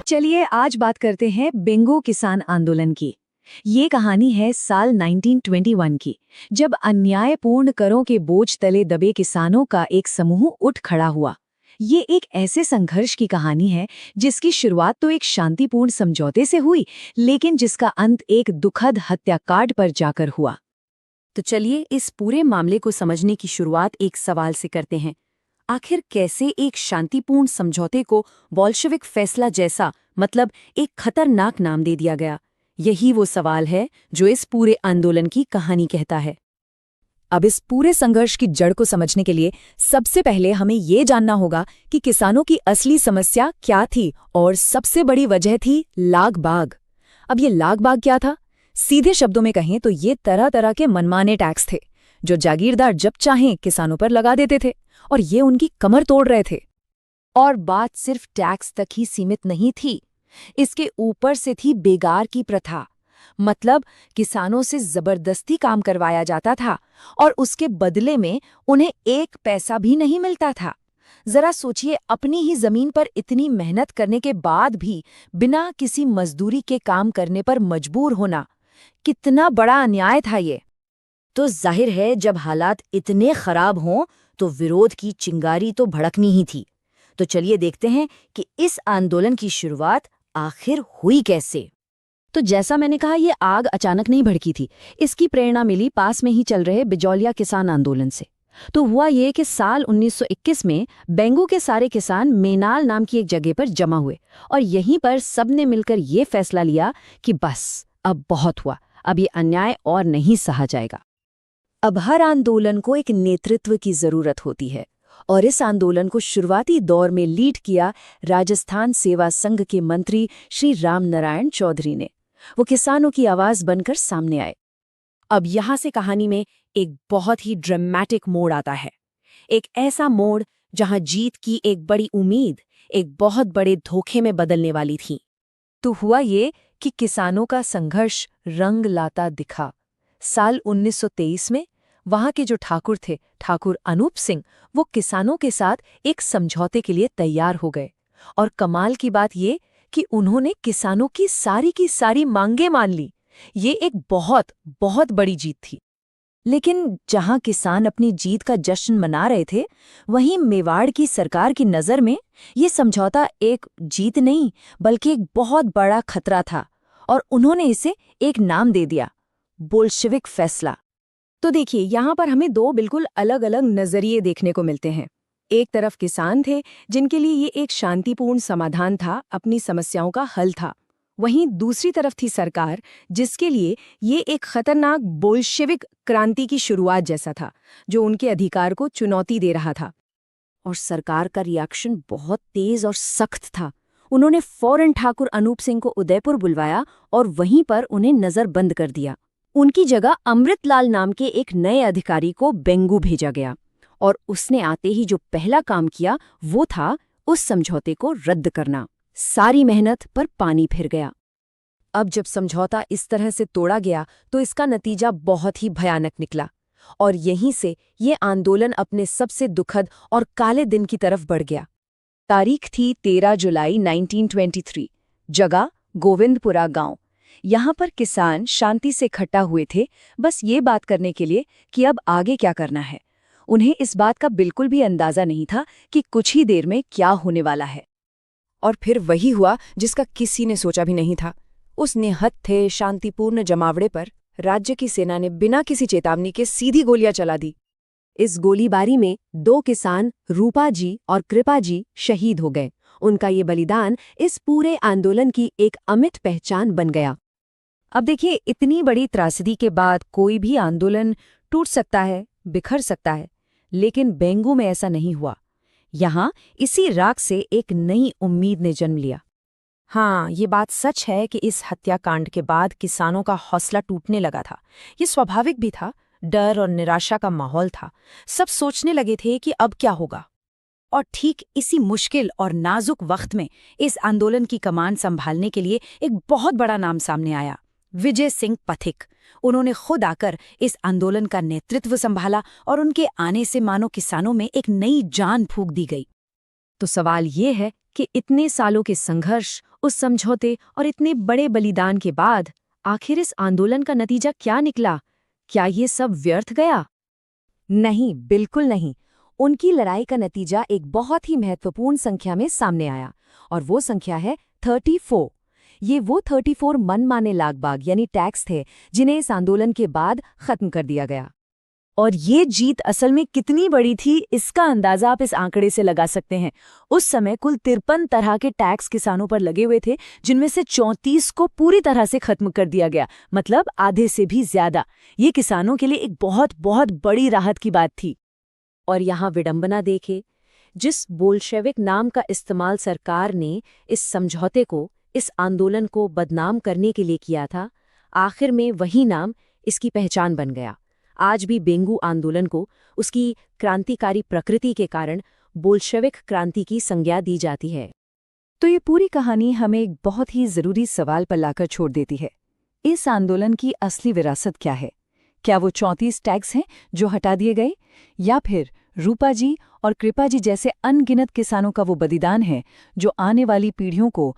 चलिए आज बात करते हैं बेंगो किसान आंदोलन की। ये कहानी है साल 1921 की, जब अन्यायपूर्ण करों के बोझ तले दबे किसानों का एक समूह उठ खड़ा हुआ। ये एक ऐसे संघर्ष की कहानी है जिसकी शुरुआत तो एक शांतिपूर्ण समझौते से हुई, लेकिन जिसका अंत एक दुखद हत्याकांड पर जाकर हुआ। तो चलिए इस पूरे मामले को समझने की शुरुआत एक सवाल से करते हैं। आखिर कैसे एक शांतिपूर्ण समझौते को बोल्शेविक फैसला जैसा मतलब एक खतरनाक नाम दे दिया गया? यही वो सवाल है जो इस पूरे आंदोलन की कहानी कहता है। अब इस पूरे संघर्ष की जड़ को समझने के लिए सबसे पहले हमें ये जानना होगा कि किसानों की असली समस्या क्या थी, और सबसे बड़ी वजह थी लाग-बाग। अब ये लाग-बाग क्या था? सीधे शब्दों में कहें तो ये तरह तरह के मनमाने टैक्स थे जो जागीरदार जब चाहें किसानों पर लगा देते थे, और ये उनकी कमर तोड़ रहे थे। और बात सिर्फ टैक्स तक ही सीमित नहीं थी, इसके ऊपर से थी बेगार की प्रथा। मतलब किसानों से जबरदस्ती काम करवाया जाता था और उसके बदले में उन्हें एक पैसा भी नहीं मिलता था। जरा सोचिए, अपनी ही जमीन पर इतनी मेहनत करने के बाद भी बिना किसी मजदूरी के काम करने पर मजबूर होना, कितना बड़ा अन्याय था ये। तो जाहिर है जब हालात इतने खराब हों तो विरोध की चिंगारी तो भड़कनी ही थी। तो चलिए देखते हैं कि इस आंदोलन की शुरुआत आखिर हुई कैसे। तो जैसा मैंने कहा, ये आग अचानक नहीं भड़की थी। इसकी प्रेरणा मिली पास में ही चल रहे बिजौलिया किसान आंदोलन से। तो हुआ ये कि साल 1921 में बेंगो के सारे किसान मेनाल नाम की एक जगह पर जमा हुए, और यहीं पर सबने मिलकर ये फैसला लिया कि बस अब बहुत हुआ, अब ये अन्याय और नहीं सहा जाएगा। अब हर आंदोलन को एक नेतृत्व की जरूरत होती है, और इस आंदोलन को शुरुआती दौर में लीड किया राजस्थान सेवा संघ के मंत्री श्री रामनारायण चौधरी ने। वो किसानों की आवाज बनकर सामने आए। अब यहाँ से कहानी में एक बहुत ही ड्रामेटिक मोड़ आता है। एक ऐसा मोड़ जहाँ जीत की एक बड़ी उम्मीद एक बहुत बड़े धोखे में बदलने वाली थी। तो हुआ ये कि किसानों का संघर्ष रंग लाता दिखा। साल 1923 में वहां के जो ठाकुर थे, ठाकुर अनूप सिंह, वो किसानों के साथ एक समझौते के लिए तैयार हो गए। और कमाल की बात ये कि उन्होंने किसानों की सारी मांगें मान ली। ये एक बहुत बहुत बड़ी जीत थी। लेकिन जहां किसान अपनी जीत का जश्न मना रहे थे, वहीं मेवाड़ की सरकार की नज़र में ये समझौता एक जीत नहीं बल्कि एक बहुत बड़ा खतरा था, और उन्होंने इसे एक नाम दे दिया, बोल्शेविक फैसला। तो देखिए, यहाँ पर हमें दो बिल्कुल अलग अलग नजरिए देखने को मिलते हैं। एक तरफ किसान थे जिनके लिए ये एक शांतिपूर्ण समाधान था, अपनी समस्याओं का हल था। वहीं दूसरी तरफ थी सरकार, जिसके लिए ये एक खतरनाक बोल्शेविक क्रांति की शुरुआत जैसा था, जो उनके अधिकार को चुनौती दे रहा था। और सरकार का रिएक्शन बहुत तेज और सख्त था। उन्होंने फौरन ठाकुर अनूप सिंह को उदयपुर बुलवाया और वहीं पर उन्हें नजरबंद कर दिया। उनकी जगह अमृतलाल नाम के एक नए अधिकारी को बेंगू भेजा गया, और उसने आते ही जो पहला काम किया वो था उस समझौते को रद्द करना। सारी मेहनत पर पानी फिर गया। अब जब समझौता इस तरह से तोड़ा गया तो इसका नतीजा बहुत ही भयानक निकला, और यहीं से ये आंदोलन अपने सबसे दुखद और काले दिन की तरफ बढ़ गया। तारीख थी 13 जुलाई 1923। जगह गोविंदपुरा गांव। यहाँ पर किसान शांति से इकट्ठा हुए थे, बस ये बात करने के लिए कि अब आगे क्या करना है। उन्हें इस बात का बिल्कुल भी अंदाजा नहीं था कि कुछ ही देर में क्या होने वाला है। और फिर वही हुआ जिसका किसी ने सोचा भी नहीं था। उस निहत्थे शांतिपूर्ण जमावड़े पर राज्य की सेना ने बिना किसी चेतावनी के सीधी गोलियां चला दी। इस गोलीबारी में 2 किसान रूपा जी और कृपा जी शहीद हो गए। उनका ये बलिदान इस पूरे आंदोलन की एक अमिट पहचान बन गया। अब देखिए, इतनी बड़ी त्रासदी के बाद कोई भी आंदोलन टूट सकता है, बिखर सकता है, लेकिन बेंगू में ऐसा नहीं हुआ। यहाँ इसी राख से एक नई उम्मीद ने जन्म लिया। हाँ, ये बात सच है कि इस हत्याकांड के बाद किसानों का हौसला टूटने लगा था। ये स्वाभाविक भी था, डर और निराशा का माहौल था। सब सोचने लगे थे कि अब क्या होगा। और ठीक इसी मुश्किल और नाजुक वक्त में इस आंदोलन की कमान संभालने के लिए एक बहुत बड़ा नाम सामने आया, विजय सिंह पथिक। उन्होंने खुद आकर इस आंदोलन का नेतृत्व संभाला, और उनके आने से मानो किसानों में एक नई जान फूंक दी गई। तो सवाल ये है कि इतने सालों के संघर्ष उस समझौते और इतने बड़े बलिदान के बाद आखिर इस आंदोलन का नतीजा क्या निकला? क्या ये सब व्यर्थ गया? नहीं, बिल्कुल नहीं। उनकी लड़ाई का नतीजा एक बहुत ही महत्वपूर्ण संख्या में सामने आया, और वो संख्या है 34। ये वो 34 मनमाने लागबाग यानी टैक्स थे जिन्हें इस आंदोलन के बाद खत्म कर दिया गया। और ये जीत असल में कितनी बड़ी थी, इसका अंदाजा आप इस आंकड़े से लगा सकते हैं। उस समय कुल 53 तरह के टैक्स किसानों पर लगे हुए थे, जिनमें से 34 को पूरी तरह से खत्म कर दिया गया, मतलब आधे से भी ज्यादा। ये किसानों के लिए एक बहुत बहुत बड़ी राहत की बात थी। और यहाँ विडंबना देखे, जिस बोल्शेविक नाम का इस्तेमाल सरकार ने इस समझौते को, इस आंदोलन को बदनाम करने के लिए किया था, आखिर में वही नाम इसकी पहचान बन गया। आज भी बेंगू आंदोलन को उसकी क्रांतिकारी प्रकृति के कारण बोल्शेविक क्रांति की संज्ञा दी जाती है। तो ये पूरी कहानी हमें एक बहुत ही जरूरी सवाल पर लाकर छोड़ देती है। इस आंदोलन की असली विरासत क्या है? क्या वो 34 टैक्स हैं जो हटा दिए गए, या फिर रूपा जी और कृपा जी जैसे अनगिनत किसानों का वो बलिदान है जो आने वाली पीढ़ियों को